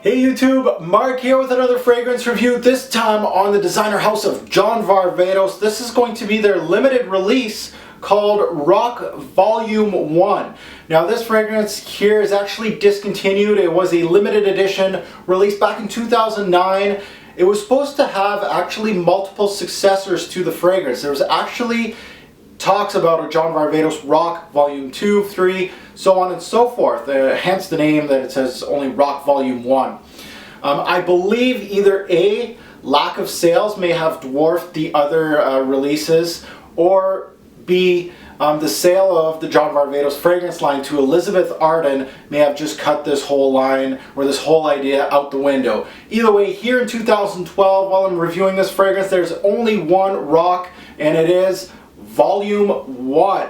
Hey YouTube, Mark here with another fragrance review, this time on the designer house of John Varvatos. This is going to be their limited release called Rock Volume 1. Now this fragrance here is actually discontinued. It was a limited edition released back in 2009. It was supposed to have actually multiple successors to the fragrance. There was actually talks about a John Varvatos Rock Volume 2, 3, so on and so forth. Hence the name that it says only Rock Volume 1. I believe either A, lack of sales may have dwarfed the other releases, or B, the sale of the John Varvatos fragrance line to Elizabeth Arden may have just cut this whole line or this whole idea out the window. Either way, here in 2012, while I'm reviewing this fragrance, there's only one rock, and it is Volume 1.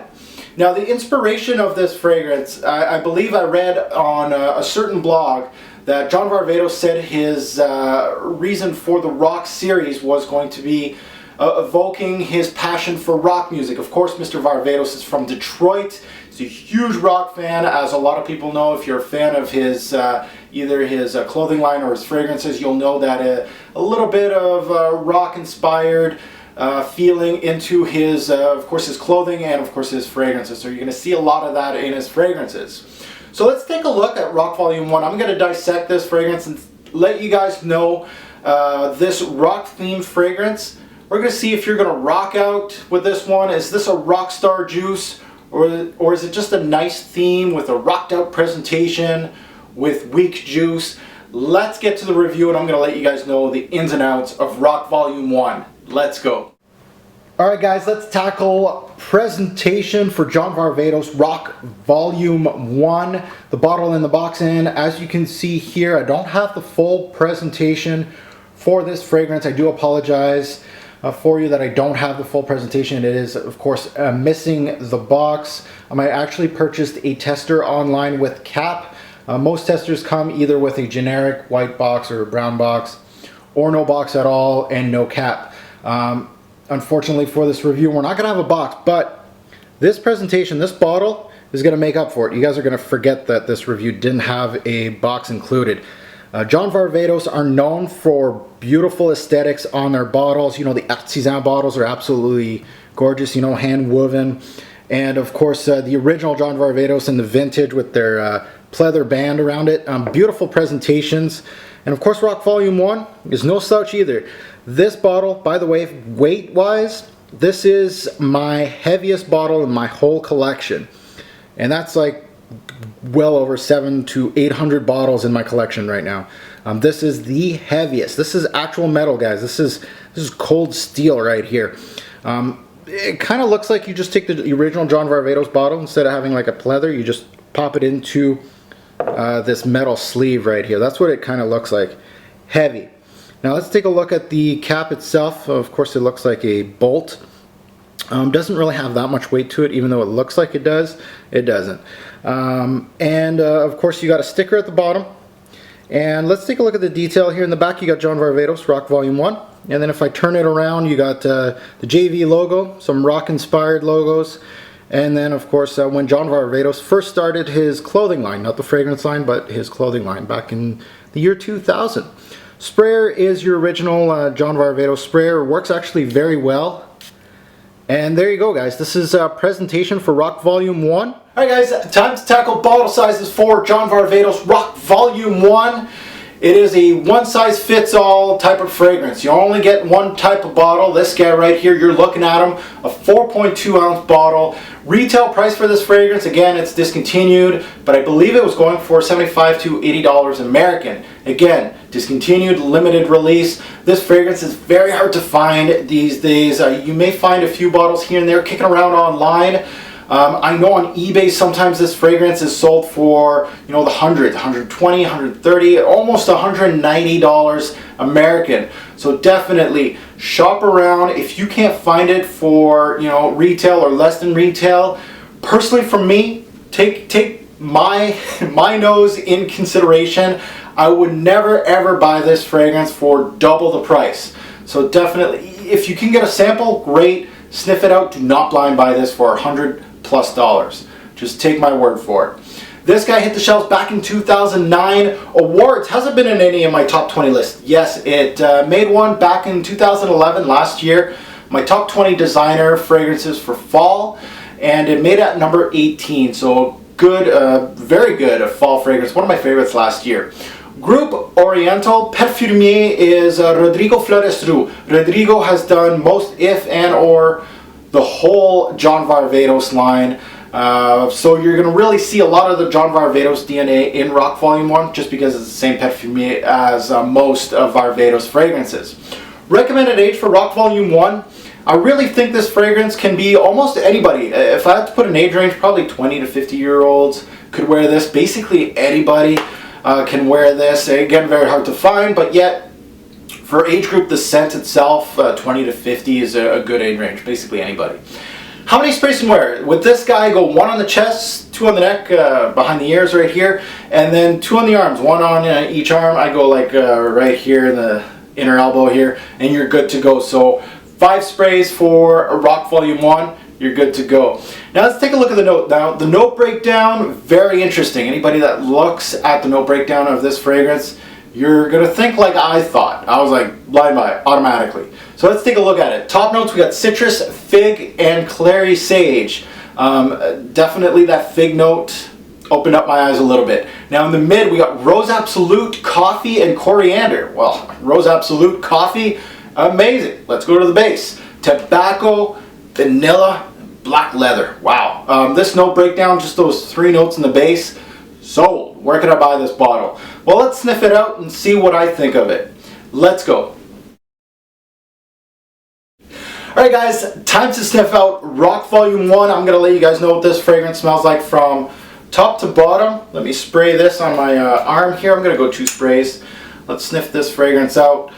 Now the inspiration of this fragrance, I believe I read on a certain blog that John Varvatos said his reason for the rock series was going to be evoking his passion for rock music. Of course, Mr. Varvatos is from Detroit. He's a huge rock fan, as a lot of people know. If you're a fan of his either his clothing line or his fragrances, you'll know that a little bit of rock inspired feeling into his, of course, his clothing and of course his fragrances. So you're going to see a lot of that in his fragrances. So let's take a look at Rock Volume 1. I'm going to dissect this fragrance and let you guys know this rock themed fragrance. We're going to see if you're going to rock out with this one. Is this a rock star juice, or is it just a nice theme with a rocked out presentation with weak juice? Let's get to the review, and I'm going to let you guys know the ins and outs of Rock Volume 1. Let's go. Alright guys, let's tackle presentation for John Varvatos Rock Volume 1. The bottle and the box in. As you can see here, I don't have the full presentation for this fragrance. I do apologize for you that I don't have the full presentation. It is, of course, missing the box. I actually purchased a tester online with cap. Most testers come either with a generic white box or a brown box, or no box at all and no cap. Unfortunately for this review, we're not going to have a box, but this presentation, this bottle, is going to make up for it. You guys are going to forget that this review didn't have a box included. John Varvatos are known for beautiful aesthetics on their bottles. You know, the artisan bottles are absolutely gorgeous, you know, hand woven. And of course, the original John Varvatos and the vintage with their pleather band around it. Beautiful presentations. And of course, Rock Volume 1 is no slouch either. This bottle, by the way, weight-wise, this is my heaviest bottle in my whole collection. And that's like well over 700 to 800 bottles in my collection right now. This is the heaviest. This is actual metal, guys. This is cold steel right here. It kind of looks like you just take the original John Varvatos bottle, instead of having like a pleather, you just pop it into this metal sleeve right here. That's what it kind of looks like. Heavy. Now let's take a look at the cap itself. Of course, it looks like a bolt. Doesn't really have that much weight to it, even though it looks like it does. It doesn't. Of course, you got a sticker at the bottom. And let's take a look at the detail here in the back. You got John Varvatos Rock Volume 1. And then if I turn it around, you got the JV logo, some rock inspired logos. And then of course, when John Varvatos first started his clothing line, not the fragrance line, but his clothing line back in the year 2000. Sprayer is your original John Varvatos sprayer. Works actually very well. And there you go, guys. This is a presentation for Rock Volume 1. Alright guys, time to tackle bottle sizes for John Varvatos Rock Volume 1. It is a one-size-fits-all type of fragrance. You only get one type of bottle. This guy right here, you're looking at him, a 4.2 ounce bottle. Retail price for this fragrance, again, it's discontinued, but I believe it was going for $75 to $80 American. Again, discontinued, limited release. This fragrance is very hard to find these days. You may find a few bottles here and there kicking around online. I know on eBay sometimes this fragrance is sold for, you know, the hundreds, 120, 130, almost $190 American. So definitely shop around. If you can't find it for, you know, retail or less than retail, personally for me, take my nose in consideration. I would never ever buy this fragrance for double the price. So definitely, if you can get a sample, great. Sniff it out. Do not blind buy this for $100+ Just take my word for it. This guy hit the shelves back in 2009. Awards, hasn't been in any of my top 20 lists. Yes, it made one back in 2011, last year. My top 20 designer fragrances for fall, and it made at number 18. So good, very good fall fragrance. One of my favorites last year. Group Oriental Perfumier is Rodrigo Flores Roux. Rodrigo has done most, if and or the whole John Varvatos line. So you're going to really see a lot of the John Varvatos DNA in Rock Volume 1 just because it's the same perfumier as most of Varvatos fragrances. Recommended age for Rock Volume 1. I really think this fragrance can be almost anybody. If I had to put an age range, probably 20 to 50 year olds could wear this. Basically anybody can wear this. Again, very hard to find, but yet for age group, the scent itself, 20 to 50 is a good age range. Basically anybody. How many sprays can wear? With this guy, I go 1 on the chest, 2 on the neck, behind the ears right here, and then 2 on the arms. 1 on each arm. I go like right here in the inner elbow here, and you're good to go. So 5 sprays for a Rock Volume 1, you're good to go. Now let's take a look at the note. Now the note breakdown, very interesting. Anybody that looks at the note breakdown of this fragrance, you're gonna think like I thought. I was like blind by automatically. So let's take a look at it. Top notes, we got citrus, fig, and clary sage. Definitely that fig note opened up my eyes a little bit. Now in the mid, we got Rose Absolute, coffee, and coriander. Well, Rose Absolute, coffee, amazing. Let's go to the base. Tobacco, vanilla, black leather. Wow. This note breakdown, just those 3 notes in the base, sold. Where can I buy this bottle? Well, let's sniff it out and see what I think of it. Let's go. Alright guys, time to sniff out Rock Volume 1. I'm going to let you guys know what this fragrance smells like from top to bottom. Let me spray this on my arm here. I'm going to go 2 sprays. Let's sniff this fragrance out.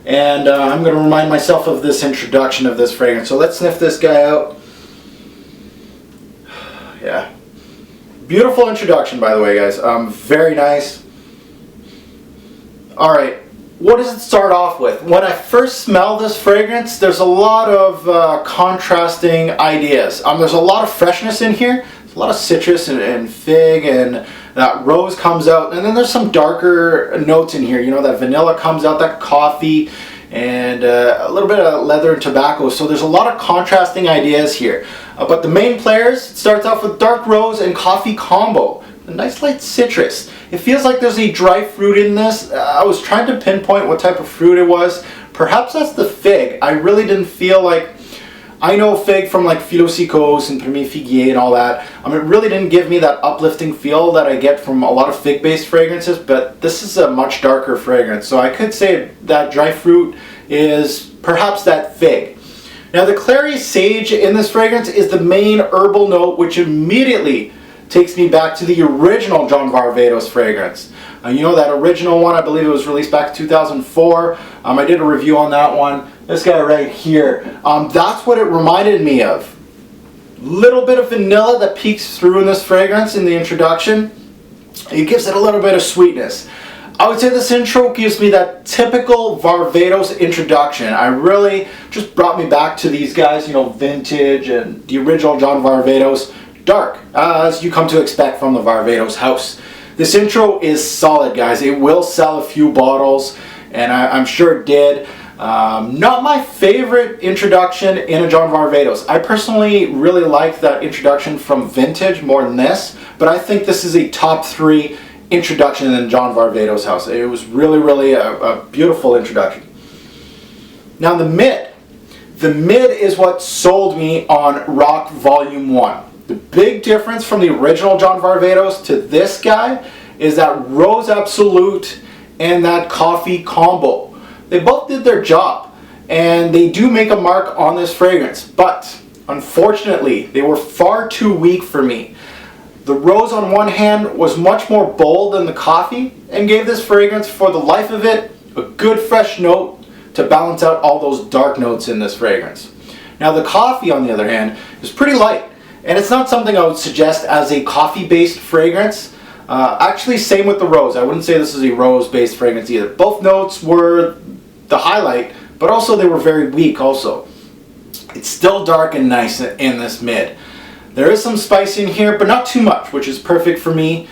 And I'm going to remind myself of this introduction of this fragrance. So let's sniff this guy out. Yeah. Beautiful introduction, by the way, guys. Very nice. Alright. What does it start off with? When I first smell this fragrance, there's a lot of contrasting ideas. There's a lot of freshness in here. There's a lot of citrus and fig, and that rose comes out. And then there's some darker notes in here. You know, that vanilla comes out, that coffee, and a little bit of leather and tobacco. So there's a lot of contrasting ideas here. But the main players, it starts off with dark rose and coffee combo. A nice light citrus. It feels like there's a dry fruit in this. I was trying to pinpoint what type of fruit it was. Perhaps that's the fig. I really didn't feel like, I know fig from like Philosicos and Premier Figuier and all that. It really didn't give me that uplifting feel that I get from a lot of fig-based fragrances, but this is a much darker fragrance. So I could say that dry fruit is perhaps that fig. Now the clary sage in this fragrance is the main herbal note, which immediately takes me back to the original John Varvatos fragrance. You know, that original one, I believe it was released back in 2004. I did a review on that one. This guy right here. That's what it reminded me of. Little bit of vanilla that peeks through in this fragrance in the introduction. It gives it a little bit of sweetness. I would say this intro gives me that typical Varvatos introduction. I really just brought me back to these guys, you know, vintage and the original John Varvatos. Dark, as you come to expect from the Varvatos house. This intro is solid, guys. It will sell a few bottles, and I'm sure it did. Not my favorite introduction in a John Varvatos. I personally really like that introduction from Vintage more than this, but I think this is a top 3 introduction in John Varvatos house. It was really a beautiful introduction. Now the mid is what sold me on Rock Volume 1. The big difference from the original John Varvatos to this guy is that Rose Absolute and that coffee combo. They both did their job, and they do make a mark on this fragrance, but unfortunately they were far too weak for me. The rose on one hand was much more bold than the coffee and gave this fragrance, for the life of it, a good fresh note to balance out all those dark notes in this fragrance. Now the coffee, on the other hand, is pretty light. And it's not something I would suggest as a coffee-based fragrance. Actually, same with the rose. I wouldn't say this is a rose-based fragrance either. Both notes were the highlight, but also they were very weak also. It's still dark and nice in this mid. There is some spice in here, but not too much, which is perfect for me.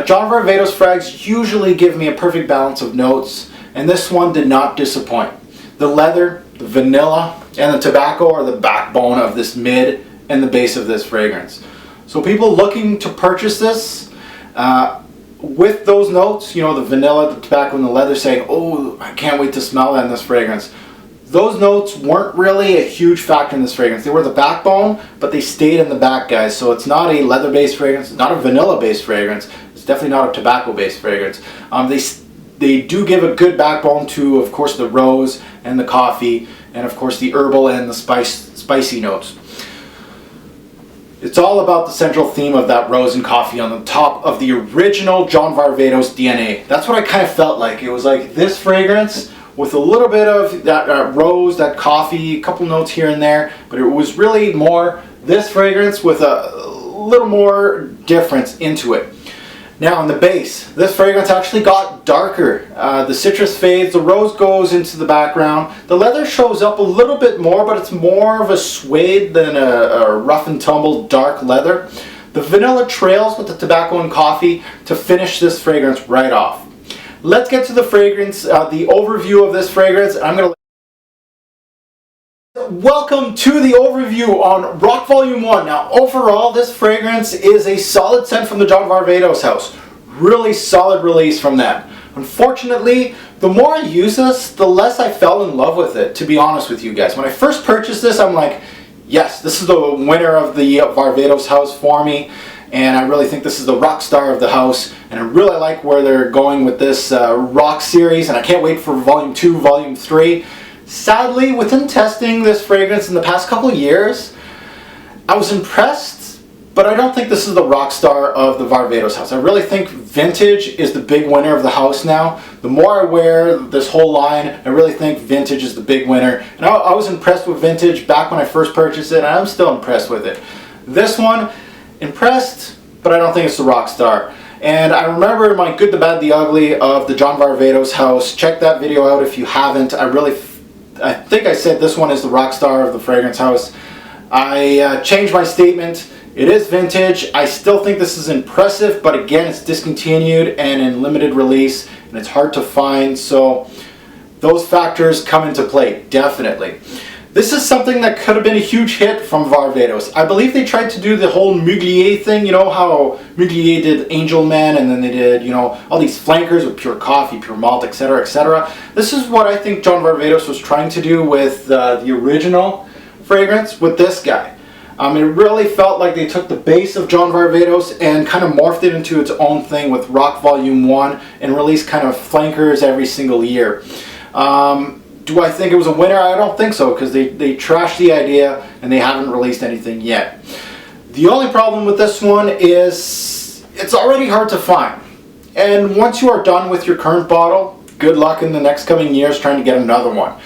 John Varvatos frags usually give me a perfect balance of notes, and this one did not disappoint. The leather, the vanilla, and the tobacco are the backbone of this mid and the base of this fragrance. So people looking to purchase this with those notes, you know, the vanilla, the tobacco, and the leather, saying, oh, I can't wait to smell that in this fragrance. Those notes weren't really a huge factor in this fragrance. They were the backbone, but they stayed in the back, guys. So it's not a leather-based fragrance, it's not a vanilla-based fragrance, it's definitely not a tobacco-based fragrance. They do give a good backbone to, of course, the rose and the coffee, and of course the herbal and the spicy notes. It's all about the central theme of that rose and coffee on the top of the original John Varvatos DNA. That's what I kind of felt like. It was like this fragrance with a little bit of that rose, that coffee, a couple notes here and there, but it was really more this fragrance with a little more difference into it. Now on the base, this fragrance actually got darker. The citrus fades, the rose goes into the background. The leather shows up a little bit more, but it's more of a suede than a rough and tumble dark leather. The vanilla trails with the tobacco and coffee to finish this fragrance right off. Let's get to the fragrance, the overview of this fragrance. Welcome to the overview on Rock Volume 1. Now overall, this fragrance is a solid scent from the John Varvatos house. Really solid release from them. Unfortunately, the more I use this, the less I fell in love with it, to be honest with you guys. When I first purchased this, I'm like, yes, this is the winner of the Varvatos house for me. And I really think this is the rock star of the house, and I really like where they're going with this rock series, and I can't wait for Volume 2, Volume 3. Sadly, within testing this fragrance in the past couple of years, I was impressed, but I don't think this is the rock star of the Varvatos house. I really think Vintage is the big winner of the house now. The more I wear this whole line, I really think Vintage is the big winner. And I was impressed with Vintage back when I first purchased it, and I'm still impressed with it. This one, impressed, but I don't think it's the rock star. And I remember my Good, the Bad, the Ugly of the John Varvatos house. Check that video out if you haven't. I think I said this one is the rock star of the fragrance house. I changed my statement. It is Vintage. I still think this is impressive, but again, it's discontinued and in limited release, and it's hard to find, so those factors come into play, definitely. This is something that could have been a huge hit from Varvatos. I believe they tried to do the whole Muglier thing, you know how Muglier did Angel Man, and then they did, you know, all these flankers with pure coffee, pure malt, etc., etc. This is what I think John Varvatos was trying to do with the original fragrance with this guy. It really felt like they took the base of John Varvatos and kind of morphed it into its own thing with Rock Volume 1 and released kind of flankers every single year. Do I think it was a winner? I don't think so, because they trashed the idea and they haven't released anything yet. The only problem with this one is it's already hard to find. And once you are done with your current bottle, good luck in the next coming years trying to get another one.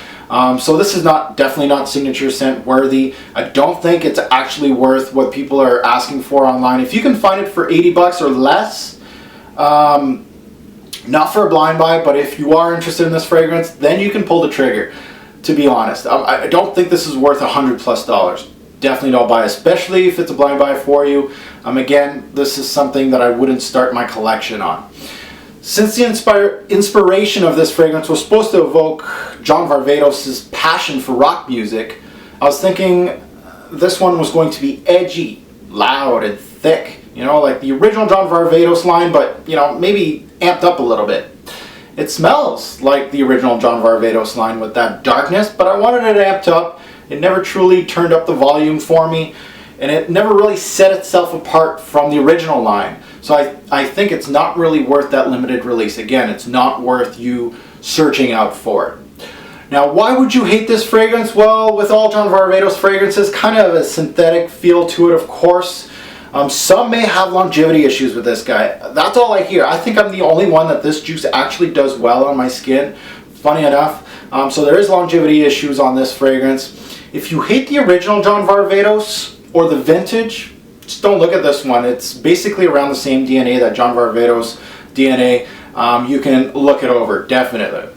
So this is definitely not signature scent worthy. I don't think it's actually worth what people are asking for online. If you can find it for 80 bucks or less, not for a blind buy, but if you are interested in this fragrance, then you can pull the trigger, to be honest. I don't think this is worth $100+. Definitely don't buy, especially if it's a blind buy for you. Again, this is something that I wouldn't start my collection on. Since the inspiration of this fragrance was supposed to evoke John Varvatos' passion for rock music, I was thinking this one was going to be edgy, loud, and thick. You know, like the original John Varvatos line, but, you know, maybe amped up a little bit. It smells like the original John Varvatos line with that darkness, but I wanted it amped up. It never truly turned up the volume for me, and it never really set itself apart from the original line. So I think it's not really worth that limited release. Again, it's not worth you searching out for it. Now, why would you hate this fragrance? Well, with all John Varvatos fragrances, kind of a synthetic feel to it, of course. Some may have longevity issues with this guy. That's all I hear. I think I'm the only one that this juice actually does well on my skin, funny enough. So there is longevity issues on this fragrance. If you hate the original John Varvatos or the vintage, just don't look at this one. It's basically around the same DNA, that John Varvatos DNA. You can look it over, definitely.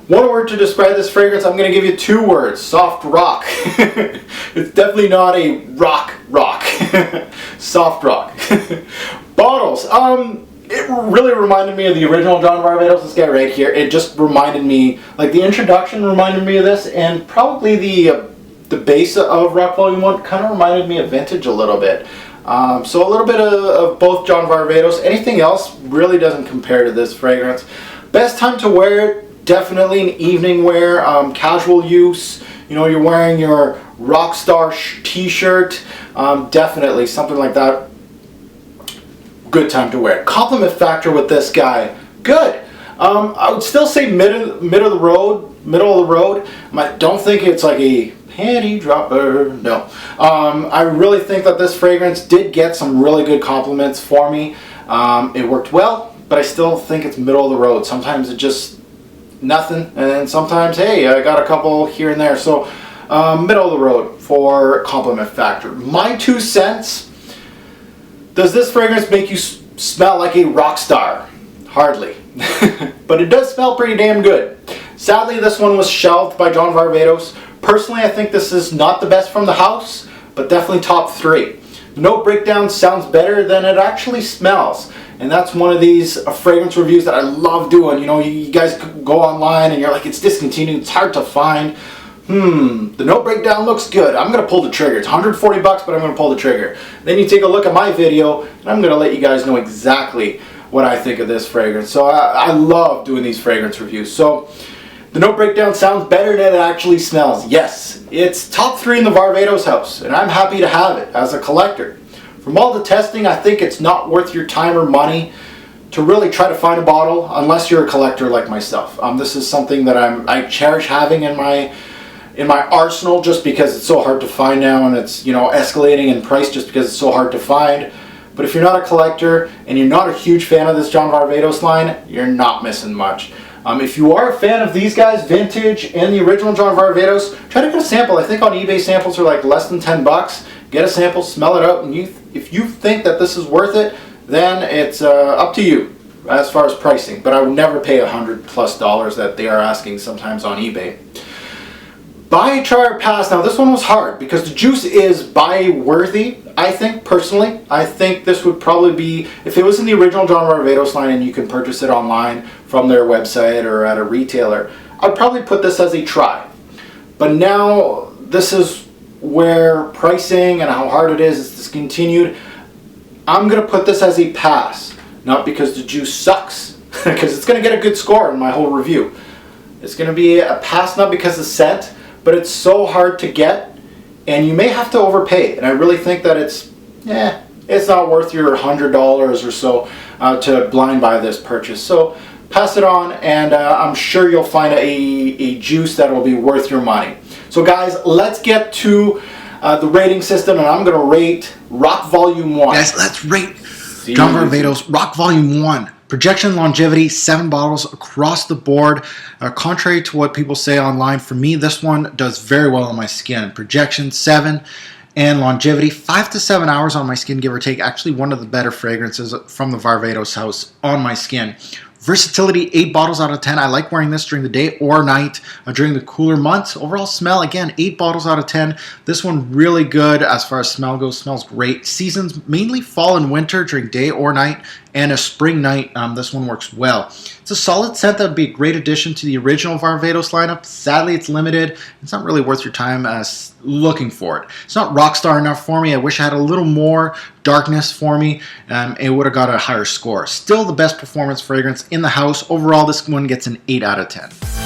One word to describe this fragrance, I'm going to give you 2 words. Soft rock. It's definitely not a rock. Soft rock. Bottles. It really reminded me of the original John Varvatos. This guy right here. It just reminded me, like the introduction reminded me of this, and probably the base of Rock Volume 1 kind of reminded me of Vintage a little bit. So a little bit of both John Varvatos. Anything else really doesn't compare to this fragrance. Best time to wear it, definitely an evening wear, casual use. You know, you're wearing your Rockstar t-shirt, definitely something like that. Good time to wear it. Compliment factor with this guy, good. I would still say middle of the road. I don't think it's like a panty dropper. No. I really think that this fragrance did get some really good compliments for me. It worked well, but I still think it's middle of the road. Sometimes it just nothing, and then sometimes, hey, I got a couple here and there. So middle of the road for compliment factor. My 2 cents. Does this fragrance make you smell like a rock star? Hardly. But it does smell pretty damn good. Sadly, this one was shelved by John Varvatos. Personally, I think this is not the best from the house, but definitely top 3. The note breakdown sounds better than it actually smells. And that's one of these fragrance reviews that I love doing. You know, you guys go online and you're like, it's discontinued, it's hard to find. The note breakdown looks good. I'm going to pull the trigger. It's $140, but I'm going to pull the trigger. Then you take a look at my video, and I'm going to let you guys know exactly what I think of this fragrance. So I love doing these fragrance reviews. So the note breakdown sounds better than it actually smells. Yes, it's top 3 in the Varvatos house, and I'm happy to have it as a collector. From all the testing, I think it's not worth your time or money to really try to find a bottle unless you're a collector like myself. This is something that I cherish having in my arsenal, just because it's so hard to find now, and it's, you know, escalating in price just because it's so hard to find. But if you're not a collector and you're not a huge fan of this John Varvatos line, you're not missing much. If you are a fan of these guys, Vintage and the original John Varvatos, try to get a sample. I think on eBay samples are like less than $10. Get a sample, smell it out, and if you think that this is worth it, then it's up to you as far as pricing. But I would never pay $100+ that they are asking sometimes on eBay. Buy, try, or pass. Now this one was hard because the juice is buy worthy. I think personally, I think this would probably be, if it was in the original John Varvatos line and you can purchase it online from their website or at a retailer, I'd probably put this as a try. But now this is where pricing and how hard it is discontinued. I'm going to put this as a pass, not because the juice sucks, because it's going to get a good score in my whole review. It's going to be a pass, not because of scent, but it's so hard to get, and you may have to overpay. And I really think that it's not worth your $100 or so to blind buy this purchase. So pass it on, and I'm sure you'll find a juice that will be worth your money. So guys, let's get to the rating system, and I'm going to rate Rock Volume 1. Guys, let's rate John Varvatos Rock Volume 1. Projection longevity, 7 bottles across the board. Contrary to what people say online, for me, this one does very well on my skin. Projection, 7. And longevity, 5 to 7 hours on my skin, give or take. Actually, one of the better fragrances from the Varvatos house on my skin. Versatility, 8 bottles out of 10. I like wearing this during the day or night, during the cooler months. Overall smell, again, 8 bottles out of 10. This one really good as far as smell goes. Smells great. Seasons, mainly fall and winter during day or night, and a spring night. This one works well. It's a solid scent that would be a great addition to the original Varvatos lineup. Sadly, it's limited. It's not really worth your time looking for it. It's not rockstar enough for me. I wish I had a little more darkness for me. It would have got a higher score. Still the best performance fragrance in the house. Overall, this one gets an 8 out of 10.